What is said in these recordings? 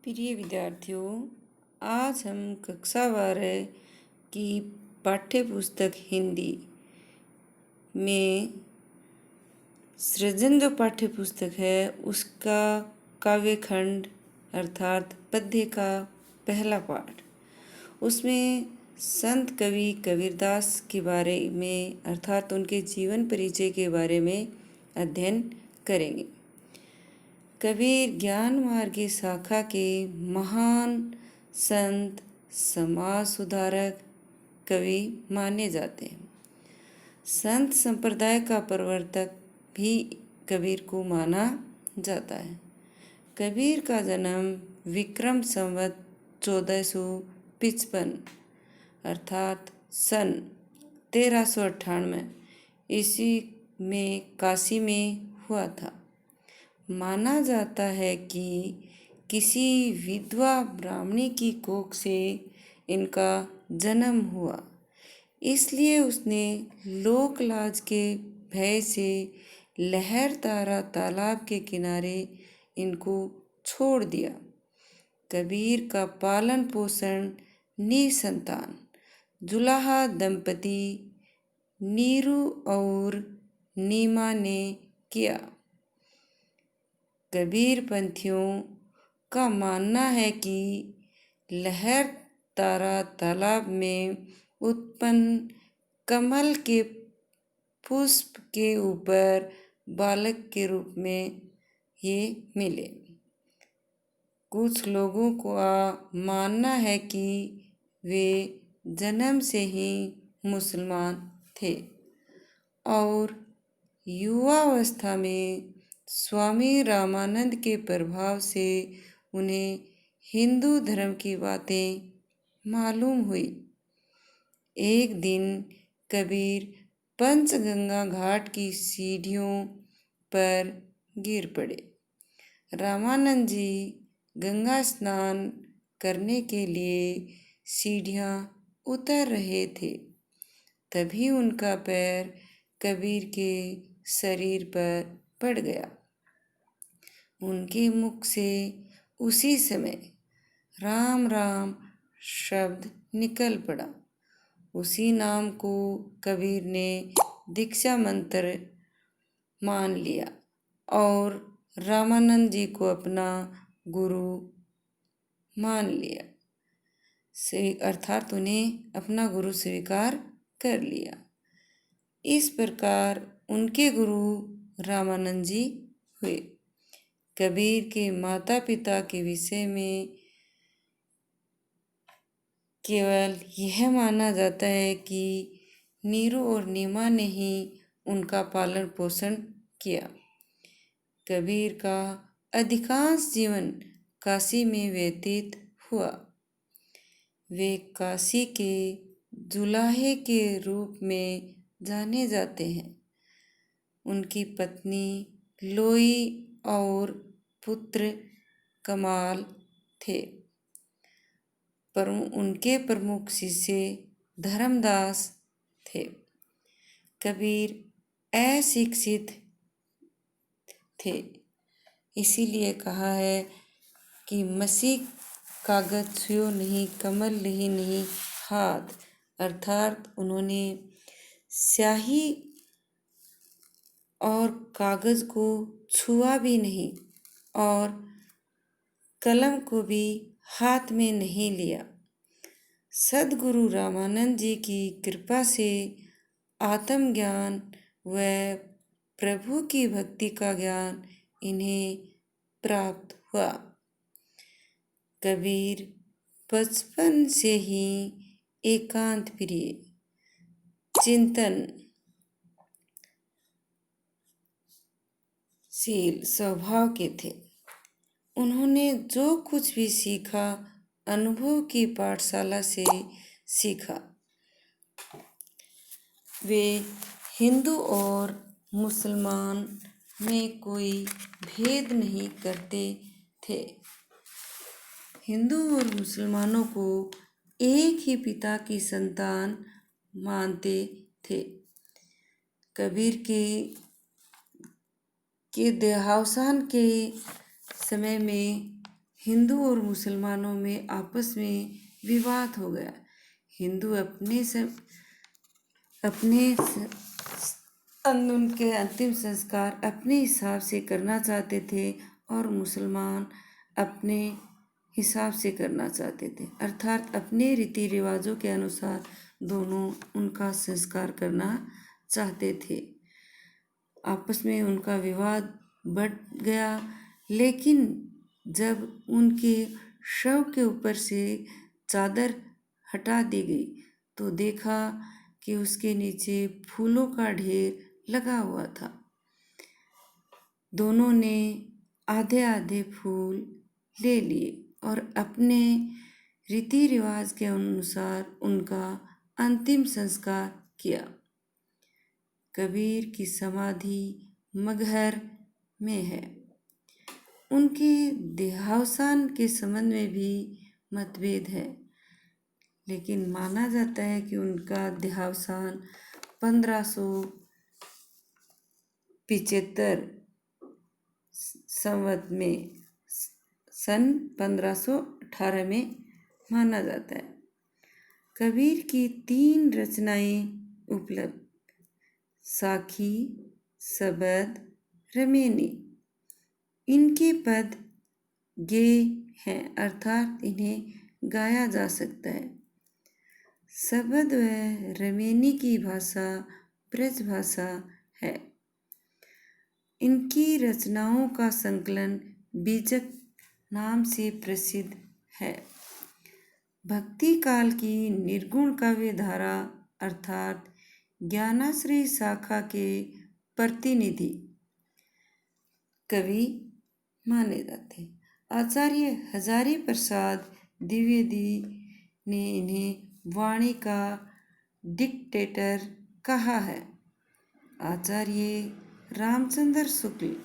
प्रिय विद्यार्थियों, आज हम कक्षा 12 की पाठ्य पुस्तक हिंदी में सृजन जो पाठ्य पुस्तक है उसका काव्य खंड अर्थात पद्य का पहला पाठ, उसमें संत कवि कबीरदास के बारे में अर्थात उनके जीवन परिचय के बारे में अध्ययन करेंगे। कबीर ज्ञान मार्ग की शाखा के महान संत, समाज सुधारक, कवि माने जाते हैं। संत संप्रदाय का प्रवर्तक भी कबीर को माना जाता है। कबीर का जन्म विक्रम संवत 1455 अर्थात सन 1398 ईस्वी में काशी में हुआ था। माना जाता है कि किसी विधवा ब्राह्मणी की कोख से इनका जन्म हुआ, इसलिए उसने लोक लाज के भय से लहर तारा तालाब के किनारे इनको छोड़ दिया। कबीर का पालन पोषण निसंतान जुलाहा दंपति नीरू और नीमा ने किया। कबीर पंथियों का मानना है कि लहर तारा तालाब में उत्पन्न कमल के पुष्प के ऊपर बालक के रूप में ये मिले। कुछ लोगों का मानना है कि वे जन्म से ही मुसलमान थे और युवावस्था में स्वामी रामानंद के प्रभाव से उन्हें हिंदू धर्म की बातें मालूम हुई। एक दिन कबीर पंचगंगा घाट की सीढ़ियों पर गिर पड़े। रामानंद जी गंगा स्नान करने के लिए सीढ़ियाँ उतर रहे थे, तभी उनका पैर कबीर के शरीर पर पड़ गया। उनके मुख से उसी समय राम राम शब्द निकल पड़ा। उसी नाम को कबीर ने दीक्षा मंत्र मान लिया और रामानंद जी को अपना गुरु मान लिया, अर्थात उन्हें अपना गुरु स्वीकार कर लिया। इस प्रकार उनके गुरु रामानंद जी हुए। कबीर के माता पिता के विषय में केवल यह माना जाता है कि नीरू और नीमा ने ही उनका पालन पोषण किया। कबीर का अधिकांश जीवन काशी में व्यतीत हुआ। वे काशी के जुलाहे के रूप में जाने जाते हैं। उनकी पत्नी लोई और पुत्र कमाल थे, पर उनके प्रमुख शिष्य धर्मदास थे। कबीर अशिक्षित थे, इसीलिए कहा है कि मसी कागज छुयो नहीं, कमल लिहि नहीं हाथ, अर्थात उन्होंने स्याही और कागज को छुआ भी नहीं और कलम को भी हाथ में नहीं लिया। सद्गुरु रामानंद जी की कृपा से आत्मज्ञान व प्रभु की भक्ति का ज्ञान इन्हें प्राप्त हुआ। कबीर बचपन से ही एकांत प्रिय, चिंतन शील स्वभाव के थे। उन्होंने जो कुछ भी सीखा अनुभव की पाठशाला से सीखा। वे हिंदू और मुसलमान में कोई भेद नहीं करते थे। हिंदू और मुसलमानों को एक ही पिता की संतान मानते थे। कबीर के देहावसान के समय में हिंदू और मुसलमानों में आपस में विवाद हो गया। हिंदू उनके अंतिम संस्कार अपने हिसाब से करना चाहते थे और मुसलमान अपने हिसाब से करना चाहते थे, अर्थात अपने रीति रिवाजों के अनुसार दोनों उनका संस्कार करना चाहते थे। आपस में उनका विवाद बढ़ गया, लेकिन जब उनके शव के ऊपर से चादर हटा दी गई तो देखा कि उसके नीचे फूलों का ढेर लगा हुआ था। दोनों ने आधे आधे फूल ले लिए और अपने रीति रिवाज के अनुसार उनका अंतिम संस्कार किया। कबीर की समाधि मगहर में है। उनके देहावसान के संबंध में भी मतभेद है, लेकिन माना जाता है कि उनका देहावसान 1575 संवत में सन 1518 में माना जाता है। कबीर की 3 रचनाएं उपलब्ध: साखी, सबद, रमेनी। इनके पद गेय हैं, अर्थात इन्हें गाया जा सकता है। सबद व रमेनी की भाषा ब्रज भाषा है। इनकी रचनाओं का संकलन बीजक नाम से प्रसिद्ध है। भक्ति काल की निर्गुण काव्य धारा अर्थात ज्ञानाश्रयी शाखा के प्रतिनिधि कवि माने जाते हैं। आचार्य हजारी प्रसाद द्विवेदी ने इन्हें वाणी का डिक्टेटर कहा है। आचार्य रामचंद्र शुक्ल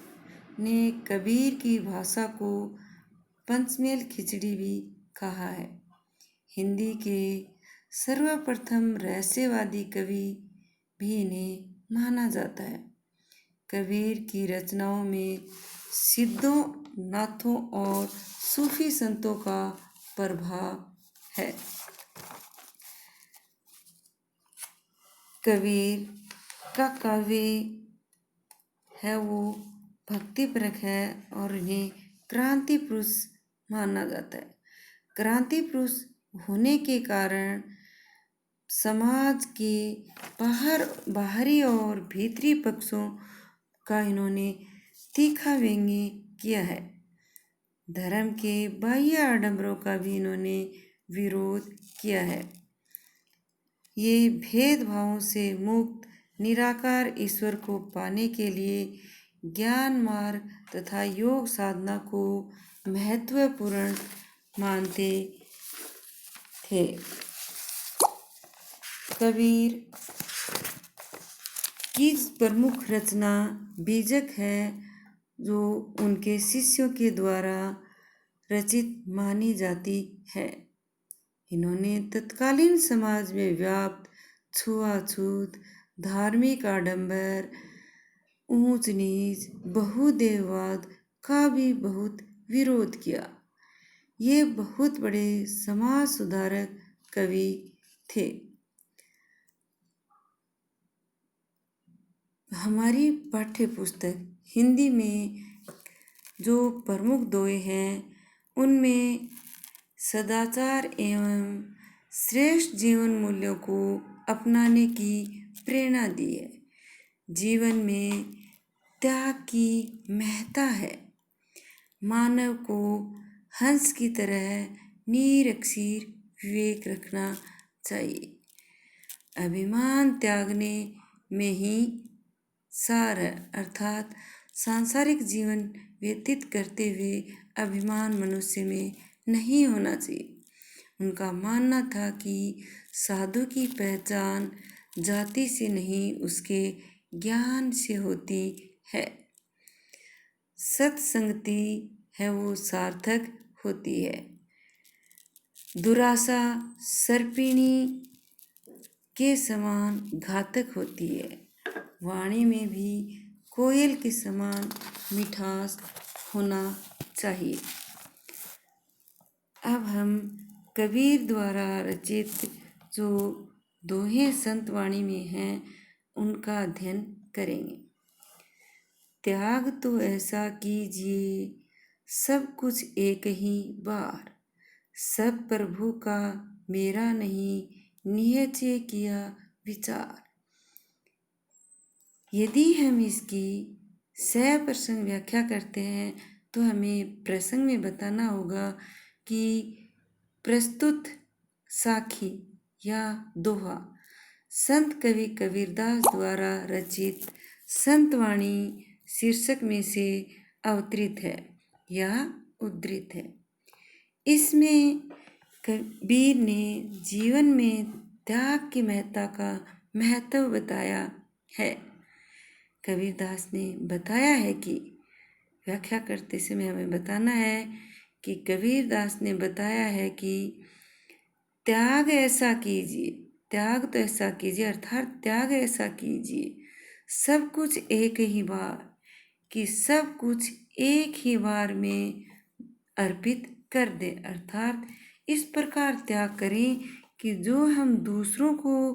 ने कबीर की भाषा को पंचमेल खिचड़ी भी कहा है। हिंदी के सर्वप्रथम रहस्यवादी कवि भी इन्हें माना जाता है। कबीर की रचनाओं में सिद्धों, नाथों और सूफी संतों का प्रभाव है। कबीर का काव्य है वो भक्तिपरक है और इन्हें क्रांति पुरुष माना जाता है। क्रांति पुरुष होने के कारण समाज के बाहरी और भीतरी पक्षों का इन्होंने तीखा व्यंग्य किया है। धर्म के बाह्य आडंबरों का भी इन्होंने विरोध किया है। ये भेदभावों से मुक्त निराकार ईश्वर को पाने के लिए ज्ञान मार्ग तथा योग साधना को महत्वपूर्ण मानते थे। कबीर की प्रमुख रचना बीजक है, जो उनके शिष्यों के द्वारा रचित मानी जाती है। इन्होंने तत्कालीन समाज में व्याप्त छुआछूत, धार्मिक आडंबर, ऊंच नीच, बहुदेववाद का भी बहुत विरोध किया। ये बहुत बड़े समाज सुधारक कवि थे। हमारी पाठ्य पुस्तक हिंदी में जो प्रमुख दोहे हैं, उनमें सदाचार एवं श्रेष्ठ जीवन मूल्यों को अपनाने की प्रेरणा दी है। जीवन में त्याग की महत्ता है। मानव को हंस की तरह निरक्षीर विवेक रखना चाहिए। अभिमान त्यागने में ही सार है, अर्थात सांसारिक जीवन व्यतीत करते हुए अभिमान मनुष्य में नहीं होना चाहिए। उनका मानना था कि साधु की पहचान जाति से नहीं, उसके ज्ञान से होती है। सत्संगति है वो सार्थक होती है। दुराशा सर्पिणी के समान घातक होती है। वाणी में भी कोयल के समान मिठास होना चाहिए। अब हम कबीर द्वारा रचित जो दोहे संत वाणी में हैं उनका अध्ययन करेंगे। त्याग तो ऐसा कीजिए सब कुछ एक ही बार, सब प्रभु का मेरा नहीं नियचे किया विचार। यदि हम इसकी 100% व्याख्या करते हैं तो हमें प्रसंग में बताना होगा कि प्रस्तुत साखी या दोहा संत कवि कबीरदास द्वारा रचित संतवाणी शीर्षक में से अवतरित है या उद्धृत है। इसमें कबीर ने जीवन में त्याग की महत्ता का महत्व बताया है। कबीरदास ने बताया है कि व्याख्या करते समय हमें बताना है कि कबीरदास ने बताया है कि त्याग ऐसा कीजिए, त्याग तो ऐसा कीजिए अर्थात त्याग ऐसा कीजिए सब कुछ एक ही बार, कि सब कुछ एक ही बार में अर्पित कर दे, अर्थात इस प्रकार त्याग करें कि जो हम दूसरों को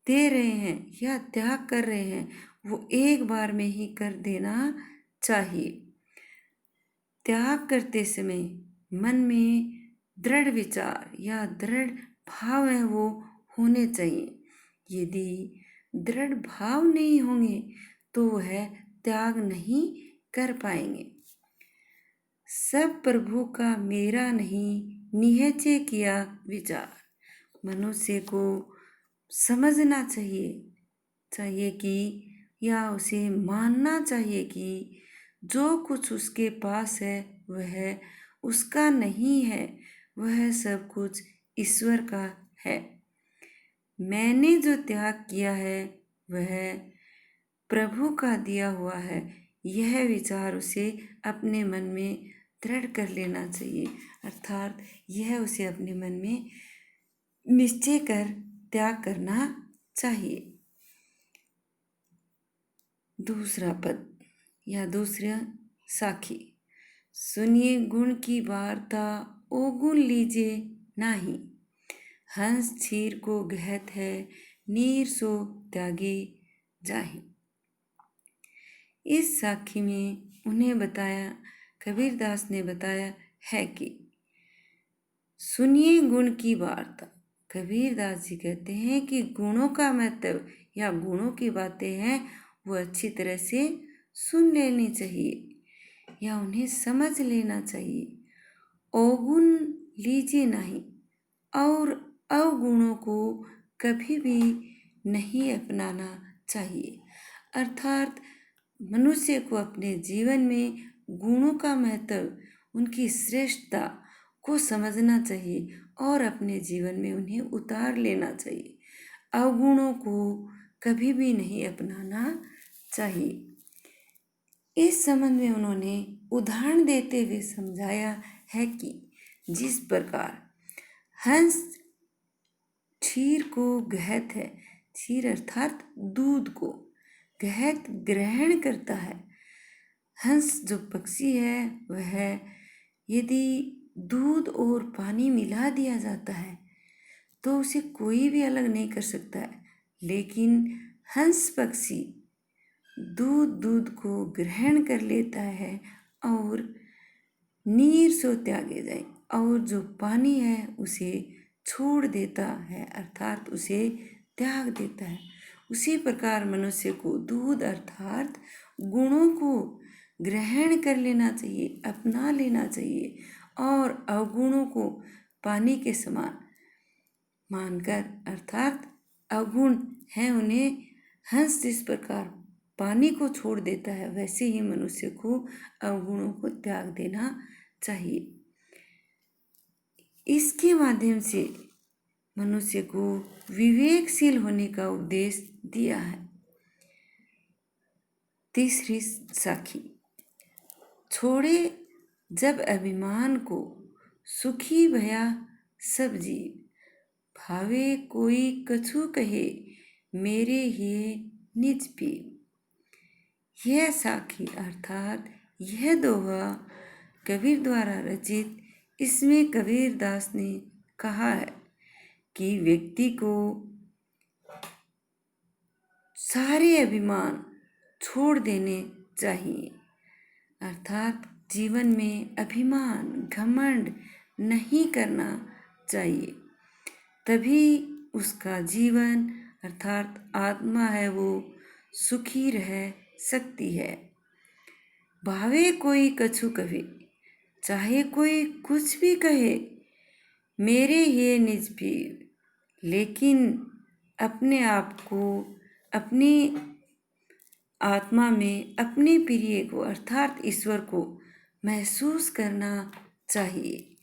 दे रहे हैं या त्याग कर रहे हैं वो एक बार में ही कर देना चाहिए। त्याग करते समय मन में दृढ़ विचार या दृढ़ भाव है वो होने चाहिए। यदि दृढ़ भाव नहीं होंगे तो वह त्याग नहीं कर पाएंगे। सब प्रभु का मेरा नहीं निहचे किया विचार। मनुष्य को समझना चाहिए कि या उसे मानना चाहिए कि जो कुछ उसके पास है वह उसका नहीं है, वह सब कुछ ईश्वर का है। मैंने जो त्याग किया है वह प्रभु का दिया हुआ है, यह विचार उसे अपने मन में दृढ़ कर लेना चाहिए, अर्थात यह उसे अपने मन में निश्चय कर त्याग करना चाहिए। दूसरा पद या दूसरा साखी। सुनिए गुण की वार्ता ओ गुण लीजिए नाही, हंस क्षीर को गहत है नीर सो त्यागे जाहि। इस साखी में उन्हें बताया, कबीरदास ने बताया है कि सुनिए गुण की वार्ता। कबीरदास जी कहते हैं कि गुणों का महत्व या गुणों की बातें हैं वो अच्छी तरह से सुन लेनी चाहिए या उन्हें समझ लेना चाहिए। अवगुण लीजिए नहीं, और अवगुणों को कभी भी नहीं अपनाना चाहिए, अर्थात मनुष्य को अपने जीवन में गुणों का महत्व, उनकी श्रेष्ठता को समझना चाहिए और अपने जीवन में उन्हें उतार लेना चाहिए। अवगुणों को कभी भी नहीं अपनाना चाहिए। इस संबंध में उन्होंने उदाहरण देते हुए समझाया है कि जिस प्रकार हंस क्षीर को गहत है, क्षीर अर्थात दूध को गहत ग्रहण करता है। हंस जो पक्षी है वह यदि दूध और पानी मिला दिया जाता है तो उसे कोई भी अलग नहीं कर सकता है, लेकिन हंस पक्षी दूध को ग्रहण कर लेता है और नीर सो त्यागे जाए, और जो पानी है उसे छोड़ देता है, अर्थात उसे त्याग देता है। उसी प्रकार मनुष्य को दूध अर्थात गुणों को ग्रहण कर लेना चाहिए, अपना लेना चाहिए, और अवगुणों को पानी के समान मानकर, अर्थात अवगुण हैं उन्हें हंस जिस प्रकार पानी को छोड़ देता है वैसे ही मनुष्य को अवगुणों को त्याग देना चाहिए। इसके माध्यम से मनुष्य को विवेकशील होने का उपदेश दिया है। तीसरी साखी। छोड़े जब अभिमान को सुखी भया सब जीव, भावे कोई कछु कहे मेरे ही निज पीव। यह साखी अर्थात यह दोहा कबीर द्वारा रचित इसमें कबीरदास ने कहा है कि व्यक्ति को सारे अभिमान छोड़ देने चाहिए, अर्थात जीवन में अभिमान घमंड नहीं करना चाहिए। तभी उसका जीवन अर्थात आत्मा है वो सुखी रह सकती है। भावे कोई कछु कहे, चाहे कोई कुछ भी कहे, मेरे ये निज पीर, लेकिन अपने आप को अपनी आत्मा में अपने प्रिय को अर्थात ईश्वर को महसूस करना चाहिए।